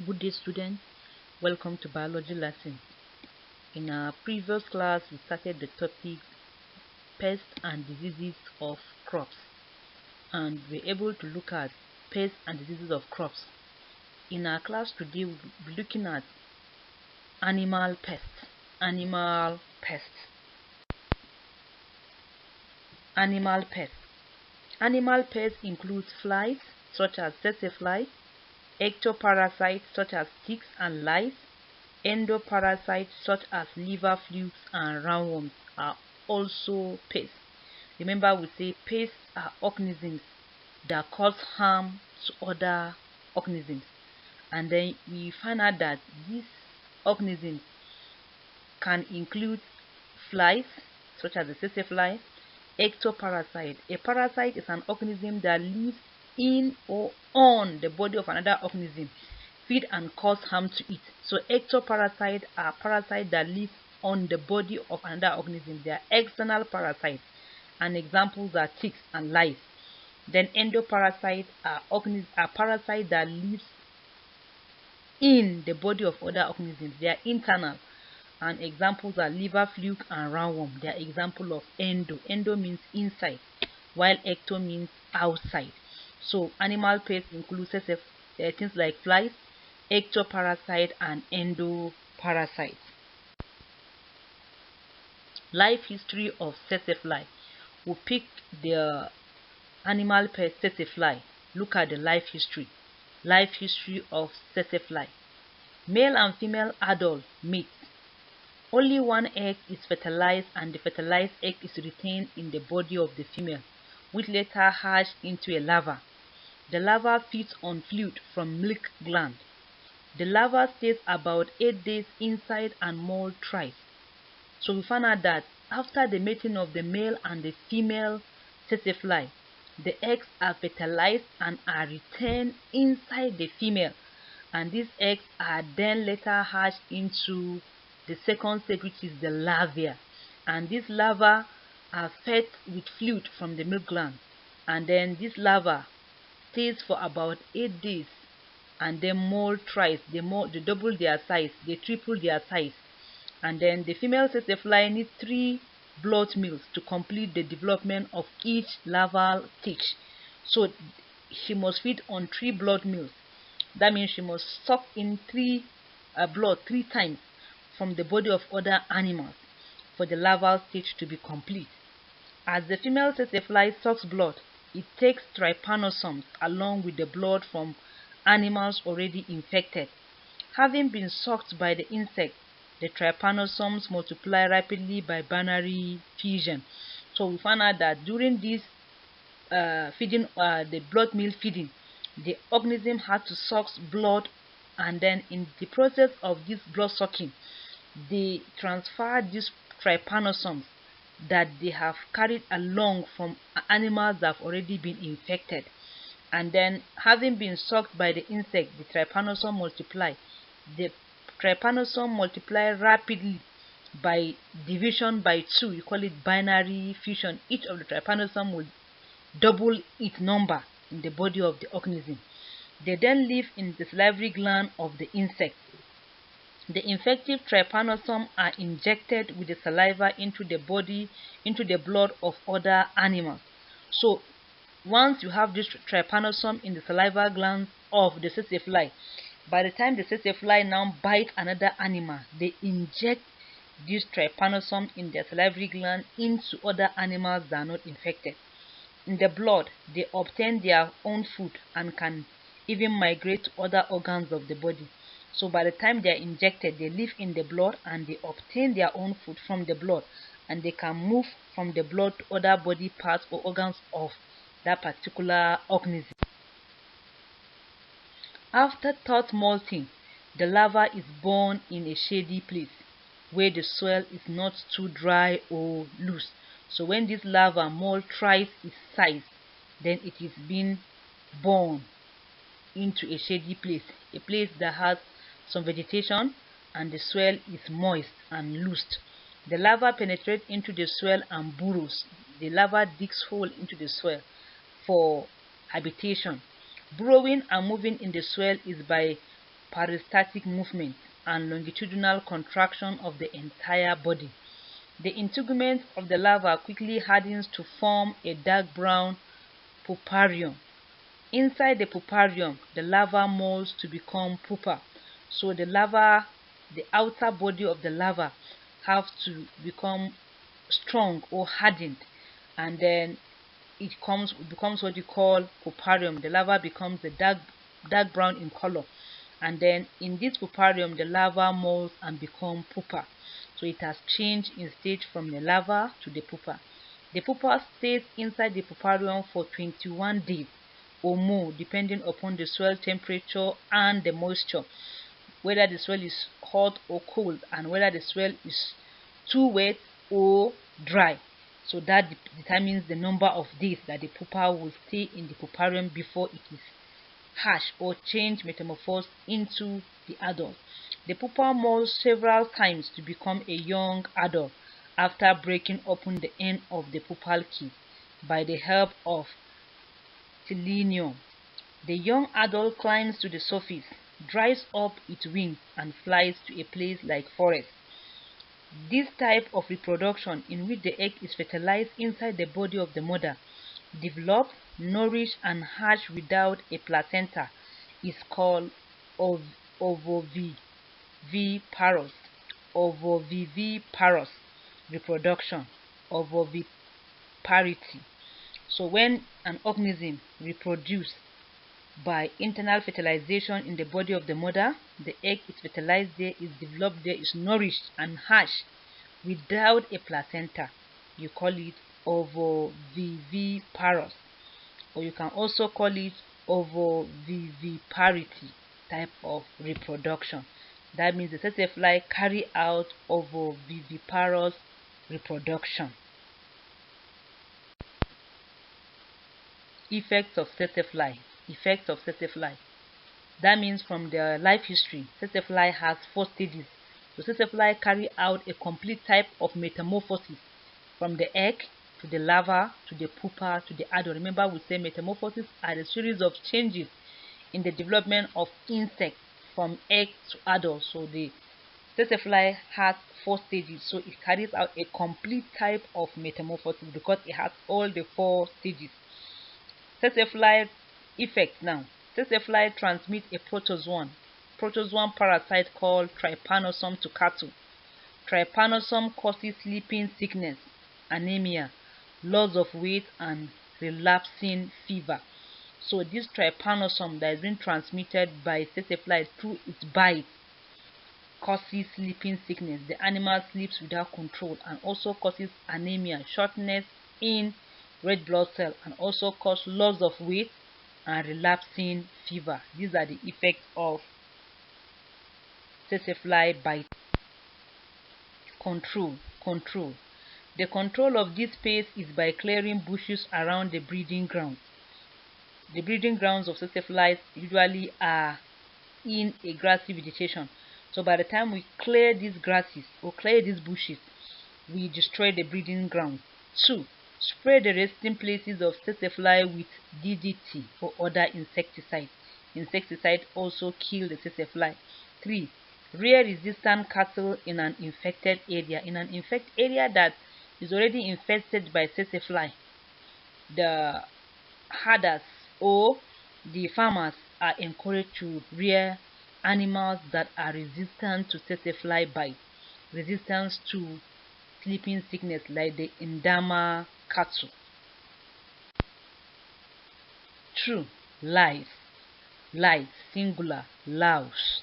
Good day, students. Welcome to biology lesson. In our previous class, we started the topic pests and diseases of crops, and we're able to look at pests and diseases of crops. In our class today, we'll be looking at animal pests. Animal pests. Animal pests. Animal pests include flies such as tsetsefly, ectoparasites such as ticks and lice, endoparasites such as liver flukes and roundworms are also pests. Remember, we say pests are organisms that cause harm to other organisms, and then we find out that these organisms can include flies such as the tsetsefly, ectoparasite. A parasite is an organism that lives in or on the body of another organism, feed and cause harm to it. So ectoparasites are parasites that live on the body of another organism. They are external parasites, and examples are ticks and lice. Then endoparasites are parasites that live in the body of other organisms. They are internal, and examples are liver fluke and roundworm. They are example of endo. Endo means inside, while ecto means outside. So animal pests include things like flies, ectoparasite and endoparasites. Life history of tsetsefly. We'll pick the animal pest tsetsefly. Look at the life history. Life history of tsetsefly. Male and female adult mates. Only one egg is fertilized, and the fertilized egg is retained in the body of the female, which later hatch into a larva. The larva feeds on fluid from milk gland. The larva stays about 8 days inside and moult thrice. So we found out that after the mating of the male and the female tsetsefly, the eggs are fertilized and are retained inside the female, and these eggs are then later hatched into the second stage, which is the larvae, and these larvae are fed with fluid from the milk gland, and then this larva stays for about 8 days and then moult thrice. They double their size, they triple their size, and then the female tsetsefly needs 3 blood meals to complete the development of each larval stage. So she must feed on 3 blood meals. That means she must suck in blood 3 times from the body of other animals for the larval stage to be complete. As the female tsetsefly sucks blood, it takes trypanosomes along with the blood from animals already infected. Having been sucked by the insect, the trypanosomes multiply rapidly by binary fission. So we found out that during this the blood meal feeding, the organism had to suck blood, and then in the process of this blood sucking, they transfer these trypanosomes that they have carried along from animals that have already been infected. And then, having been sucked by the insect, the trypanosome multiply. The trypanosome multiply rapidly by division by 2. We call it binary fission. Each of the trypanosome will double its number in the body of the organism. They then live in the salivary gland of the insect. The infective trypanosomes are injected with the saliva into the blood of other animals. So once you have this trypanosome in the saliva glands of the tsetsefly, by the time the tsetsefly now bite another animal, they inject this trypanosome in their salivary gland into other animals that are not infected. In the blood, they obtain their own food and can even migrate to other organs of the body. So by the time they are injected, they live in the blood and they obtain their own food from the blood, and they can move from the blood to other body parts or organs of that particular organism. After third molting, the larva is born in a shady place where the soil is not too dry or loose. So when this larva molt thrice its size, then it is being born into a shady place, a place that has some vegetation and the soil is moist and loose. The larva penetrates into the soil and burrows. The larva digs hole into the soil for habitation. Burrowing and moving in the soil is by peristaltic movement, and longitudinal contraction of the entire body. The integument of the larva quickly hardens to form a dark brown puparium. Inside the puparium, the larva molds to become pupa. So the outer body of the larva have to become strong or hardened, and then it becomes what you call puparium. The larva becomes a dark brown in color, and then in this puparium the larva molds and become pupa. So it has changed in stage from the larva to the pupa. The pupa stays inside the puparium for 21 days or more, depending upon the soil temperature and the moisture, whether the soil is hot or cold, and whether the soil is too wet or dry. So that determines the number of days that the pupa will stay in the puparium before it is hatched or metamorphosed into the adult. The pupa molds several times to become a young adult after breaking open the end of the pupal kit by the help of selenium. The young adult climbs to the surface, dries up its wings, and flies to a place like forest. This type of reproduction, in which the egg is fertilized inside the body of the mother, developed, nourished, and hatched without a placenta, is called ovoviviparous. Ovoviviparous reproduction, ovoviparity. So when an organism reproduces by internal fertilization in the body of the mother, the egg is fertilized there, is developed there, is nourished and hatched without a placenta. You call it ovoviviparous, or you can also call it ovoviviparity type of reproduction. That means the tsetsefly carry out ovoviviparous reproduction. Effects of tsetsefly. Effects of tsetsefly. That means from the life history, tsetsefly has 4 stages. So tsetsefly carry out a complete type of metamorphosis from the egg to the larva to the pupa to the adult. Remember, we say metamorphosis are a series of changes in the development of insects from egg to adult. So the tsetsefly has 4 stages. So it carries out a complete type of metamorphosis because it has all the 4 stages. Tsetsefly effect now. Tsetsefly transmit a protozoan parasite called trypanosome to cattle. Trypanosome causes sleeping sickness, anemia, loss of weight, and relapsing fever. So this trypanosome that is being transmitted by tsetsefly through its bite causes sleeping sickness. The animal sleeps without control, and also causes anemia, shortness in red blood cell, and also cause loss of weight and relapsing fever. These are the effects of tsetsefly bite. Control. The control of this pest is by clearing bushes around the breeding grounds. The breeding grounds of tsetseflies usually are in a grassy vegetation. So by the time we clear these grasses or clear these bushes, we destroy the breeding ground. 2. Spray the resting places of tsetsefly with DDT or other insecticide. Insecticide also kill the tsetsefly. 3. Rear resistant cattle in an infected area. In an infected area that is already infested by tsetsefly, the herders or the farmers are encouraged to rear animals that are resistant to tsetsefly bite, resistance to sleeping sickness, like the Indama cattle. True. Lies. Singular. Louse.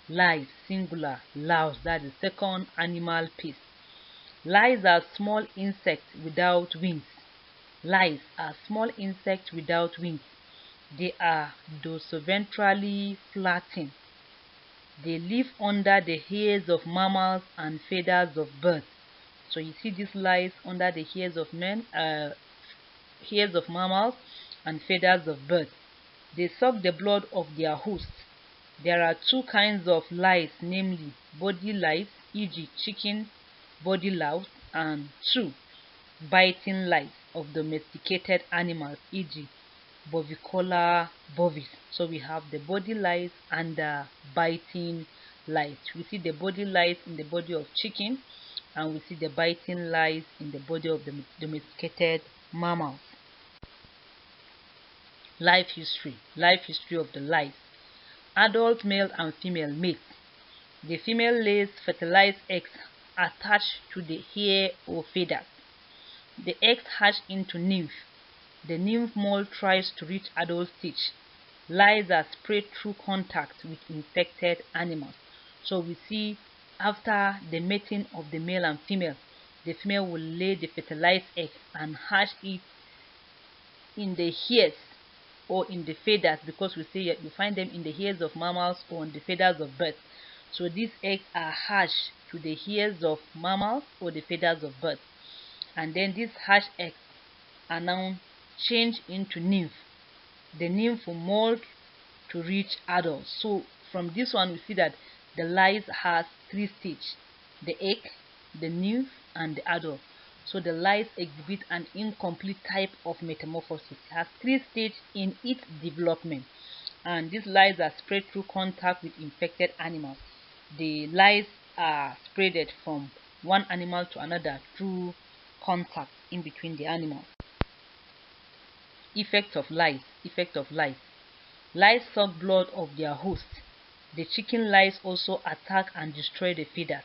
Lies, singular. Louse. That is the second animal pest. Lies are small insects without wings. Lice are small insects without wings. They are dorsoventrally flattened. They live under the hairs of mammals and feathers of birds. So you see these lice under the hairs of hairs of mammals and feathers of birds. They suck the blood of their host. There are 2 kinds of lice, namely body lice, e.g. chicken body louse, and 2. Biting lice of domesticated animals, e.g. bovicola bovis. So we have the body lice and the biting lice. We see the body lice in the body of chicken, and we see the biting lice in the body of the domesticated mammals. Life history of the lice. Adult male and female mate. The female lays fertilized eggs attached to the hair or feathers. The eggs hatch into nymph. The nymph mole tries to reach adult stage. Lice are spread through contact with infected animals. So we see after the mating of the male and female, the female will lay the fertilized egg and hatch it in the hairs or in the feathers, because we say you find them in the hairs of mammals or on the feathers of birds. So these eggs are hatched to the hairs of mammals or the feathers of birds, and then these hatched eggs are now changed into nymph. The nymph will mold to reach adults. So from this one we see that the lice has 3 stages: the egg, the nymph, and the adult. So the lice exhibit an incomplete type of metamorphosis. It has 3 stages in its development, and these lice are spread through contact with infected animals. The lice are spreaded from one animal to another through contact in between the animals. Effect of lice. Lice suck blood of their host. The chicken lice also attack and destroy the feeders.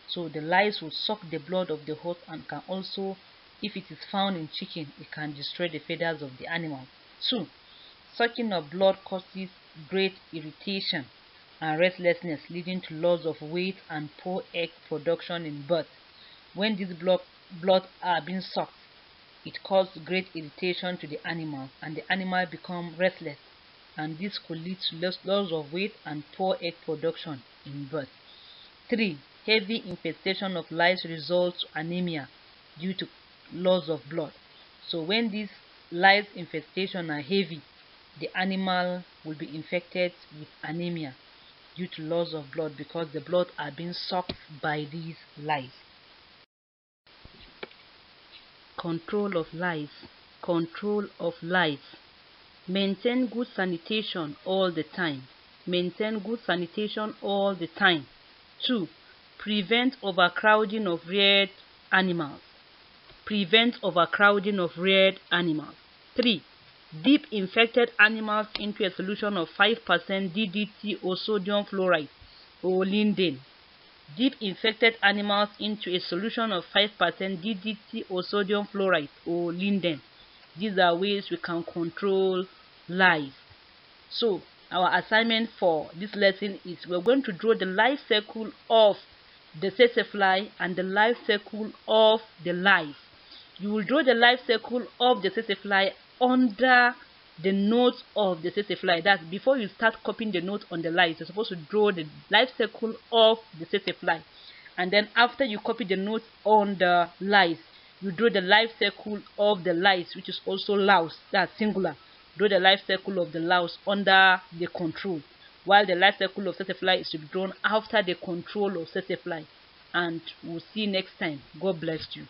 So the lice will suck the blood of the host and can also, if it is found in chicken, it can destroy the feathers of the animal. 2. Sucking of blood causes great irritation and restlessness, leading to loss of weight and poor egg production in birds. When these blood are being sucked, it causes great irritation to the animal, and the animal become restless, and this could lead to loss of weight and poor egg production in birds. 3. Heavy infestation of lice results to anemia due to loss of blood. So when these lice infestation are heavy, the animal will be infected with anemia due to loss of blood, because the blood are being sucked by these lice. Control of lice. Maintain good sanitation all the time. 2. Prevent overcrowding of reared animals. 3. Dip infected animals into a solution of 5% DDT or sodium fluoride or linden. Dip infected animals into a solution of 5% DDT or sodium fluoride or linden. These are ways we can control lice. So our assignment for this lesson is we're going to draw the life cycle of the tsetsefly and the life cycle of the lice. You will draw the life cycle of the tsetsefly under the notes of the tsetsefly. That's before you start copying the notes on the lice. You're supposed to draw the life cycle of the tsetsefly, and then after you copy the notes on the lice, you draw the life cycle of the lice, which is also louse. That's singular. Draw the life cycle of the louse under the control, while the life cycle of tsetsefly is to be drawn after the control of tsetsefly. And we'll see you next time. God bless you.